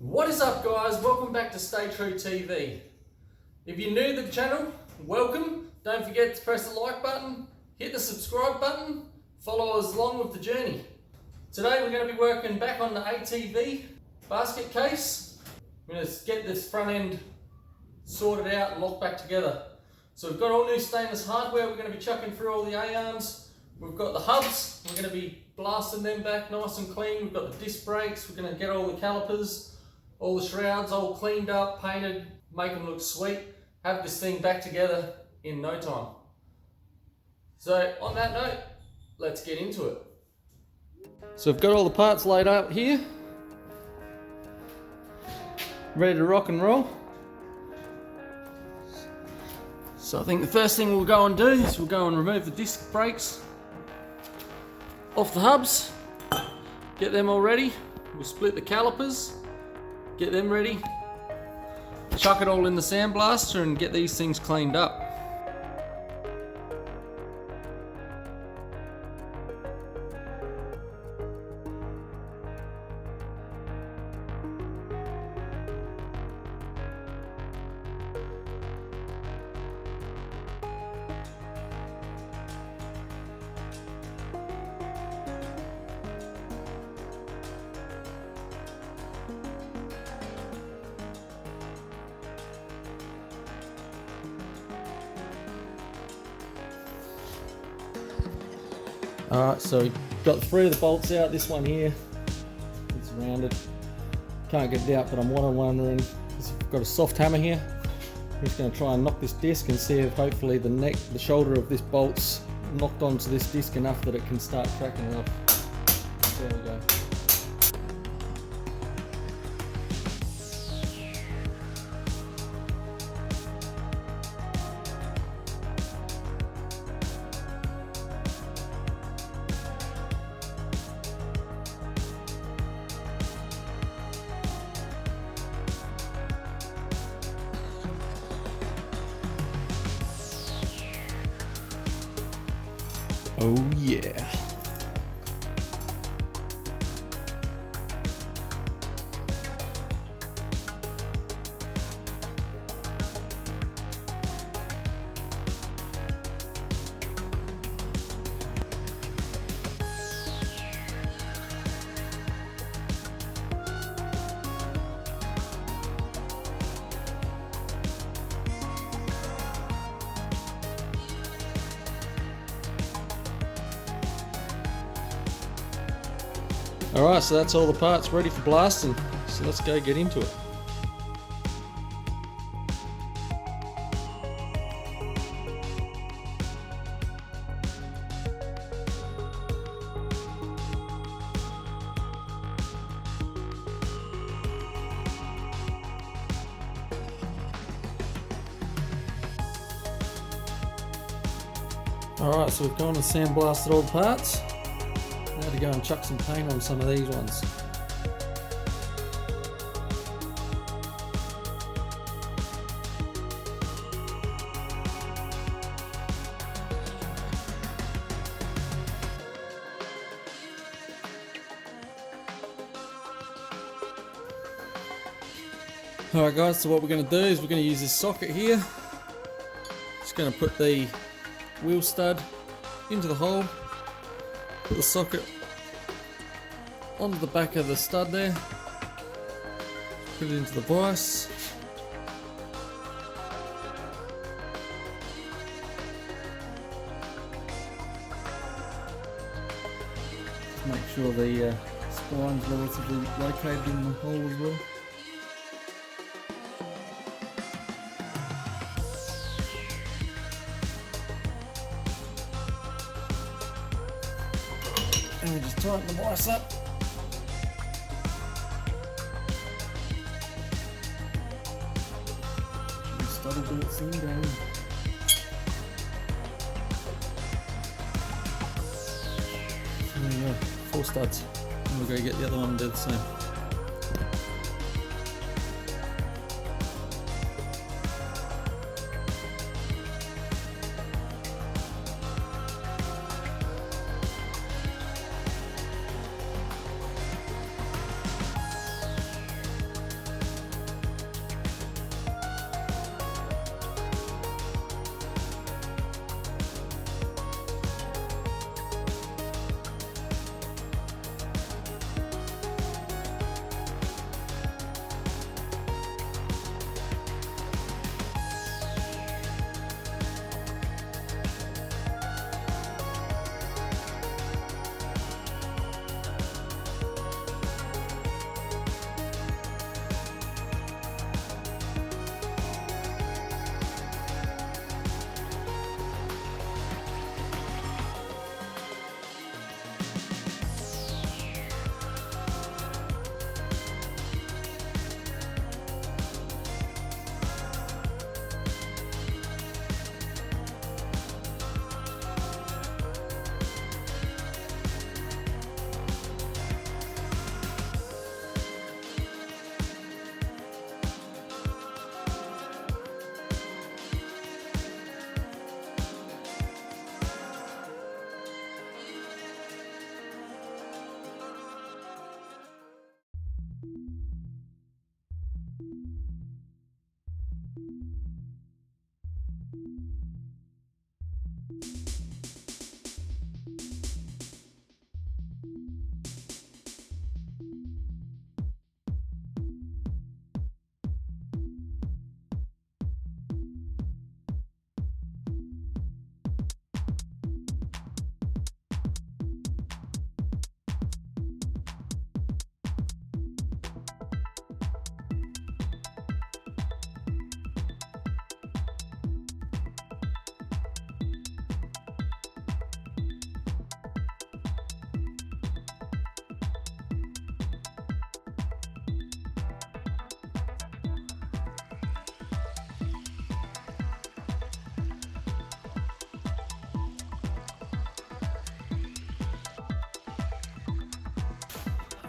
What is up, guys? Welcome back to StayTrue Tv. If you're new to the channel, welcome. Don't forget to press the like button, hit the subscribe button, follow us along with the journey. Today we're going to be working back on the ATV basket case. We're going to get this front end sorted out and locked back together. So we've got all new stainless hardware we're going to be chucking through all the A-arms. We've got the hubs, we're going to be blasting them back nice and clean. We've got the disc brakes, we're going to get all the calipers, all the shrouds all cleaned up, painted, make them look sweet. Have this thing back together in no time. So on that note, let's get into it. So I've got all the parts laid out here, ready to rock and roll. So I think the first thing we'll go and do is we'll go and remove the disc brakes off the hubs, get them all ready. We'll split the calipers, get them ready, chuck it all in the sandblaster and get these things cleaned up. Alright, so we've got 3 of the bolts out. This one here, it's rounded. Can't get it out, but I'm wondering, I've got a soft hammer here. I'm just going to try and knock this disc and see if hopefully the shoulder of this bolt's knocked onto this disc enough that it can start cracking it off. There we go. Oh yeah. Alright, so that's all the parts ready for blasting, so let's go get into it. Alright, so we've gone and sandblasted all the parts. Now to go and chuck some paint on some of these ones. Alright guys, so what we're going to do is we're going to use this socket here. Just going to put the wheel stud into the hole. Put the socket onto the back of the stud there, put it into the vise, make sure the spine's relatively located in the hole as well. And we just tighten the vise up. And start to do its thing down. So there you go, 4 studs. And we'll go get the other one and do the same.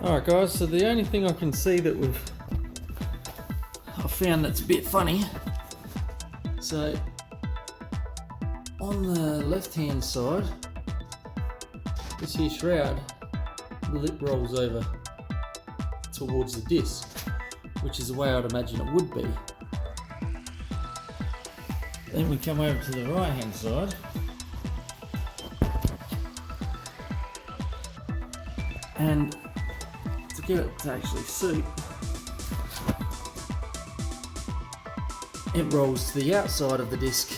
Alright guys, so the only thing I can see that I found that's a bit funny, so on the left hand side, this here shroud, the lip rolls over towards the disc, which is the way I'd imagine it would be. Then we come over to the right hand side, and to get it to actually suit, it rolls to the outside of the disc.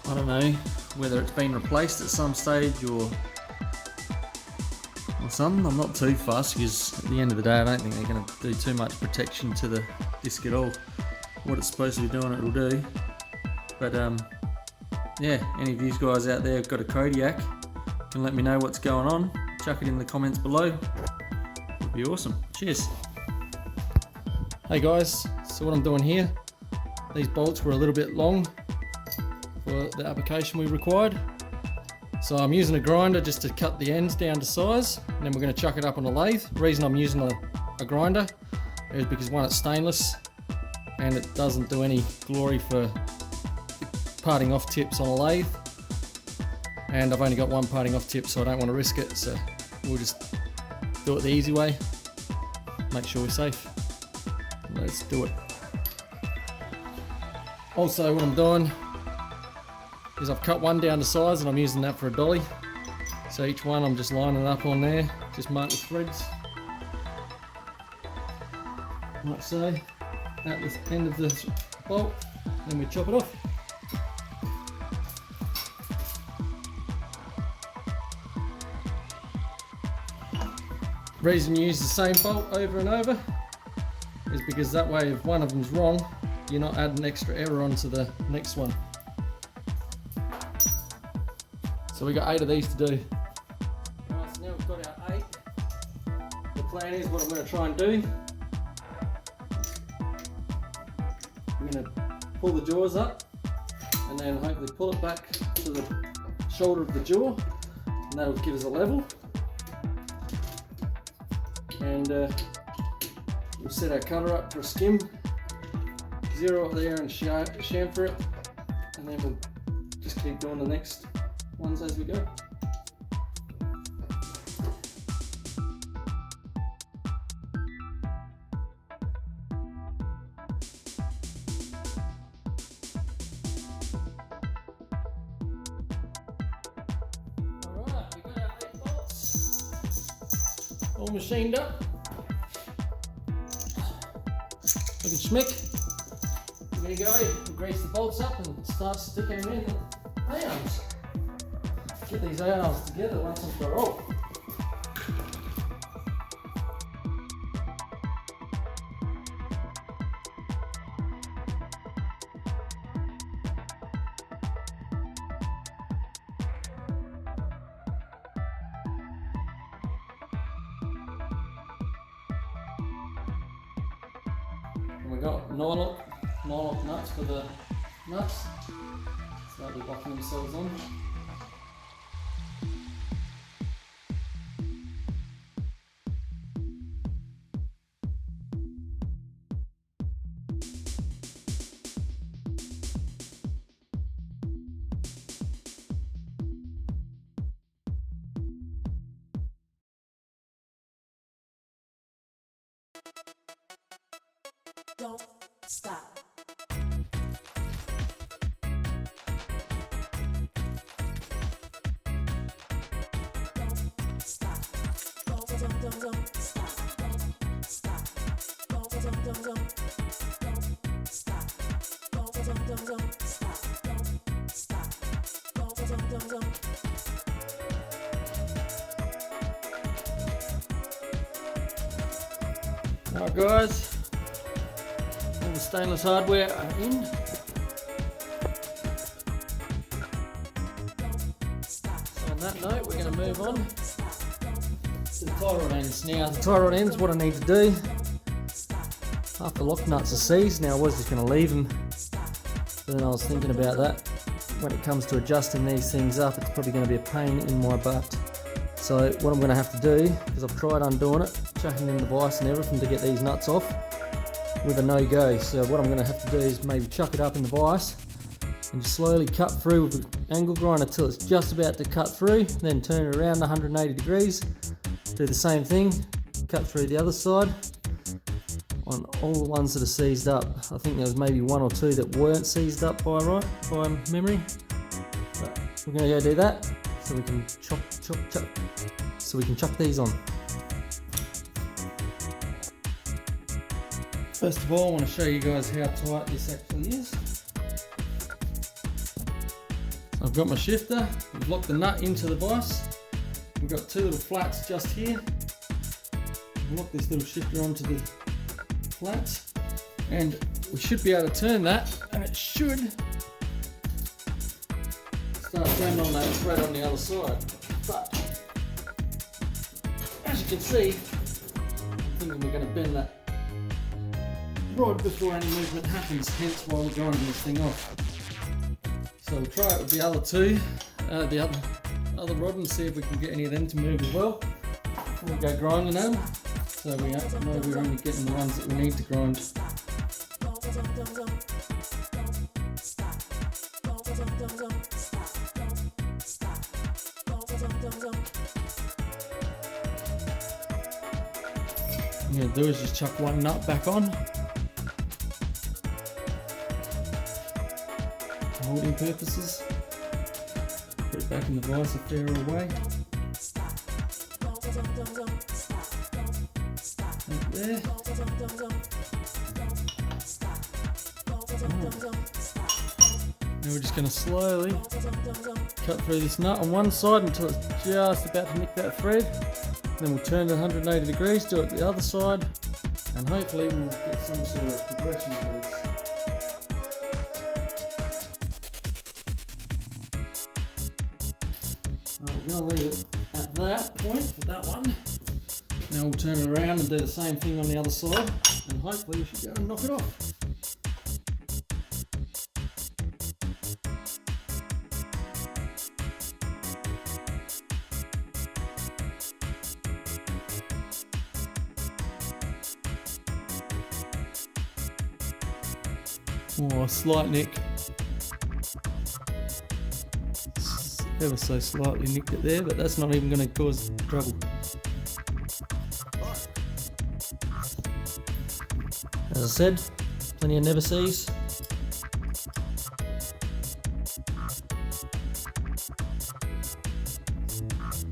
I don't know whether it's been replaced at some stage or something. I'm not too fussed because at the end of the day I don't think they're going to do too much protection to the disc at all. What it's supposed to be doing, it'll do. But yeah, any of you guys out there have got a Kodiak, can let me know what's going on. Chuck it in the comments below. Would be awesome. Cheers. Hey guys, so what I'm doing here, these bolts were a little bit long for the application we required. So I'm using a grinder just to cut the ends down to size, and then we're going to chuck it up on a lathe. The reason I'm using a grinder is because one, it's stainless and it doesn't do any glory for parting off tips on a lathe. And I've only got one parting off tip, so I don't want to risk it, so we'll just do it the easy way, make sure we're safe. Let's do it. Also, what I'm doing is I've cut one down to size and I'm using that for a dolly. So each one I'm just lining up on there, just marked with threads, like so, at the end of the bolt, then we chop it off. The reason you use the same bolt over and over is because that way if one of them's wrong, you're not adding extra error onto the next one. So we got 8 of these to do. Alright, so now we've got our 8. The plan is what I'm going to try and do. I'm going to pull the jaws up and then hopefully pull it back to the shoulder of the jaw, and that'll give us a level. And we'll set our cutter up for a skim, zero it there and chamfer it, and then we'll just keep doing the next ones as we go. Alright, we got our 8 bolts all machined up. Looking schmick. We're going to go ahead and grease the bolts up and start sticking them in the arms. Get these arms together once and for all. And we got nylon nuts for the nuts, so they'll be locking themselves on. Don't stop. Alright guys, all the stainless hardware are in. So on that note, we're going to move on to the tie rod ends. Now the tie rod ends, what I need to do, half the lock nuts are seized. Now I was just going to leave them, but then I was thinking about that. When it comes to adjusting these things up, it's probably going to be a pain in my butt. So what I'm going to have to do, because I've tried undoing it, chucking in the vise and everything to get these nuts off with a no-go. So what I'm going to have to do is maybe chuck it up in the vise and just slowly cut through with the angle grinder till it's just about to cut through, then turn it around 180 degrees, do the same thing, cut through the other side on all the ones that are seized up. I think there was maybe one or two that weren't seized up by memory, but we're going to go do that so we can chop, so we can chuck these on. First of all, I want to show you guys how tight this actually is. I've got my shifter, we've locked the nut into the vise, we've got two little flats just here. We've locked this little shifter onto the flats, and we should be able to turn that, and it should start turning on that thread on the other side. But as you can see, I'm thinking we're going to bend that rod before any movement happens, hence why we're grinding this thing off. So we'll try it with the other two, the other rod, and see if we can get any of them to move as well. We'll go grinding them, so we know we're only getting the ones that we need to grind. What I'm going to do is just chuck one nut back on, for holding purposes. Put it back in the vise a fair way. Right there. Now we're just going to slowly cut through this nut on one side until it's just about to nick that thread. Then we'll turn it 180 degrees, do it the other side, and hopefully we'll get some sort of progression of this. We're going to leave it at that point for that one. Now we'll turn it around and do the same thing on the other side, and hopefully we should be able to knock it off. Oh, a slight nick. Ever so slightly nicked it there, but that's not even going to cause trouble. As I said, plenty of never sees.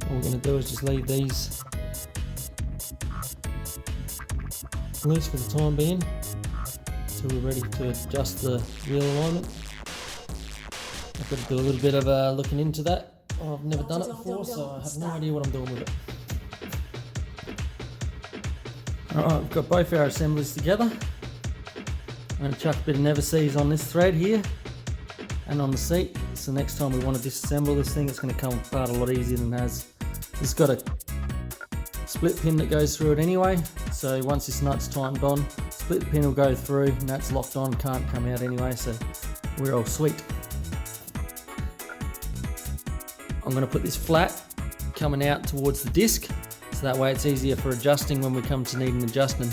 All we're going to do is just leave these loose for the time being, until we're ready to adjust the wheel alignment. I've got to do a little bit of looking into that. I've never done it before, so I have no idea what I'm doing with it. Alright, we've got both our assemblies together. I'm going to chuck a bit of never sees on this thread here and on the seat, so next time we want to disassemble this thing, it's going to come apart a lot easier than it has. It's got a split pin that goes through it anyway, so once this nut's tightened on, split pin will go through and that's locked on, can't come out anyway, so we're all sweet. I'm going to put this flat coming out towards the disc, so that way it's easier for adjusting when we come to needing adjusting.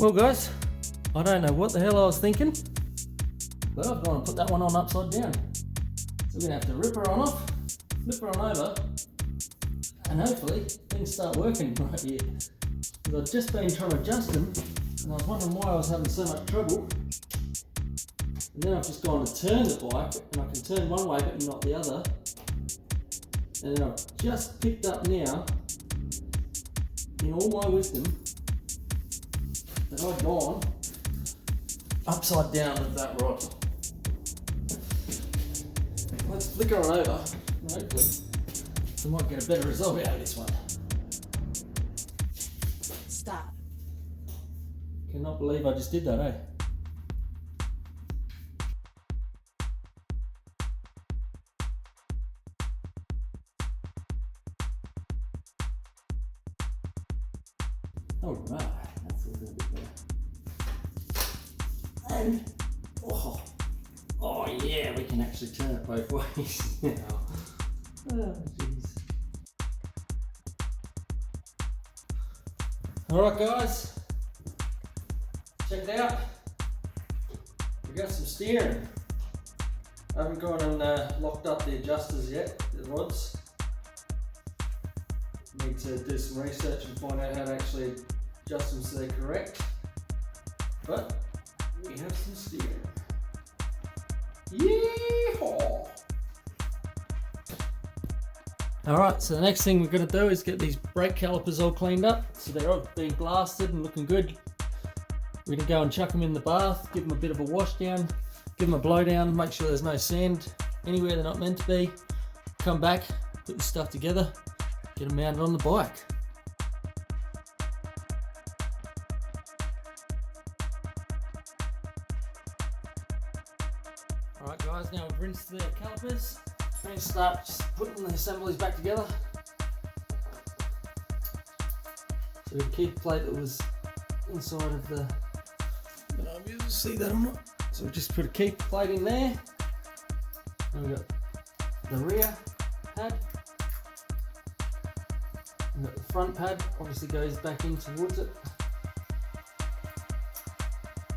Well guys, I don't know what the hell I was thinking, but I've gone and put that one on upside down. So we're going to have to rip her on off, flip her on over, and hopefully things start working right here. Because I've just been trying to adjust them, and I was wondering why I was having so much trouble. And then I've just gone to turn the bike, and I can turn one way but not the other. And then I've just picked up now, in all my wisdom, that I've gone upside down with that rod. Let's flick her on over, and hopefully we might get a better result out of this one. Stop. Cannot believe I just did that, eh? Alright, that's a little bit better. And, oh yeah, we can actually turn it both ways now. Oh jeez. Alright guys, check it out. We got some steering. I haven't gone and locked up the adjusters yet, the rods. Need to do some research and find out how to actually adjust them so they're correct. But we have some steering. Yeehaw! Alright, so the next thing we're going to do is get these brake calipers all cleaned up. So they're all being blasted and looking good. We're going to go and chuck them in the bath, give them a bit of a wash down, give them a blow down, make sure there's no sand anywhere they're not meant to be. Come back, put the stuff together, get them mounted on the bike. Alright guys, now we've rinsed the calipers. We're going to start just putting the assemblies back together. So the key plate that was inside of the, I don't know if you can see that or not. So we just put a key plate in there. And we've got the rear pad. And the front pad obviously goes back in towards it.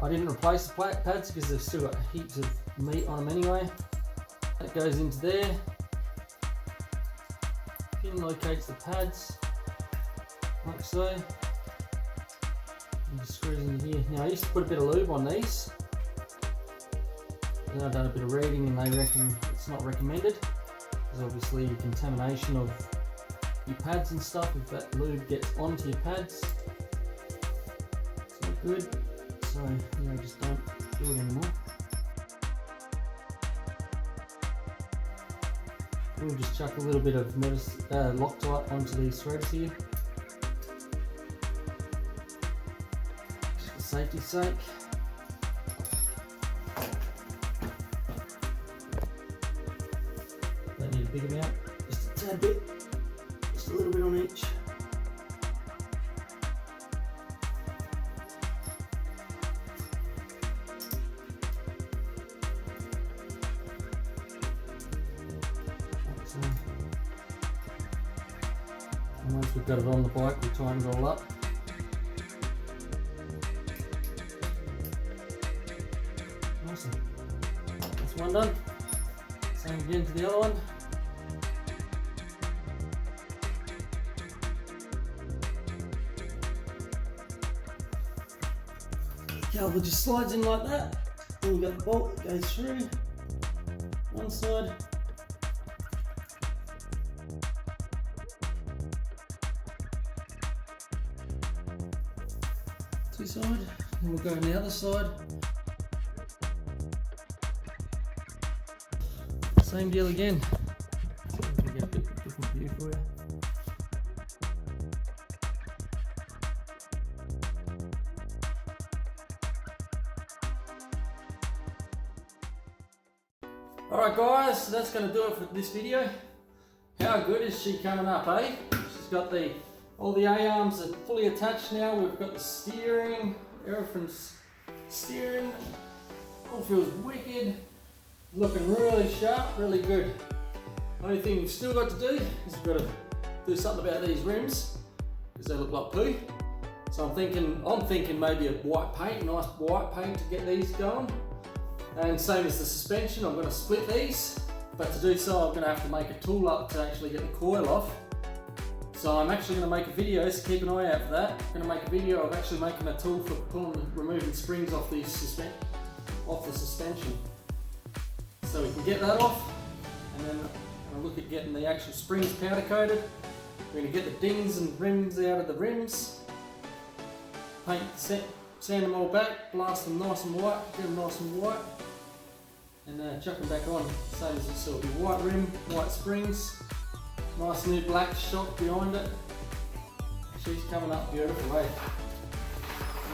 I didn't replace the pads because they've still got heaps of meat on them anyway. That goes into there. Pin locates the pads, like so. And just screws in here. Now I used to put a bit of lube on these. Then I've done a bit of reading and they reckon it's not recommended. There's obviously contamination of your pads and stuff if that lube gets onto your pads. It's not good. So yeah, just don't do it anymore. We'll just chuck a little bit of Loctite onto these threads here, just for safety's sake. Don't need a big amount, just a tad bit, just a little bit on each. And once we've got it on the bike, we'll tighten it all up. Awesome. That's one done. Same again to the other one. Caliper just slides in like that. Then you've got the bolt that goes through one side. This side, and we'll go on the other side. Same deal again. I'll get a bit different view for you. Alright guys, so that's going to do it for this video. How good is she coming up, eh? She's got all the A-arms are fully attached now. We've got the steering, everything's steering. All feels wicked. Looking really sharp, really good. Only thing we've still got to do is we've got to do something about these rims because they look like poo. So I'm thinking maybe a white paint, nice white paint to get these going. And same as the suspension, I'm going to split these, but to do so I'm going to have to make a tool up to actually get the coil off. So I'm actually going to make a video, so keep an eye out for that. I'm going to make a video of actually making a tool for removing springs off the suspension. So we can get that off, and then I'll look at getting the actual springs powder coated. We're going to get the dings and rims out of the rims, paint, sand them all back, blast them nice and white, get them nice and white, and chuck them back on. Same as this, so it'll be white rim, white springs, nice new black shock behind it. She's coming up beautiful, eh?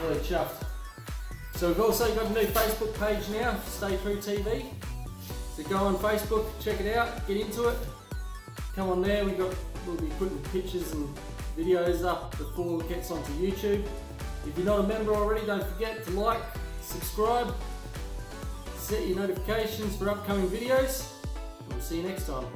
Really chuffed. So we've also got a new Facebook page now, StayTrue TV. So go on Facebook, check it out, get into it. Come on there, we'll be putting pictures and videos up before it gets onto YouTube. If you're not a member already, don't forget to like, subscribe, set your notifications for upcoming videos, and we'll see you next time.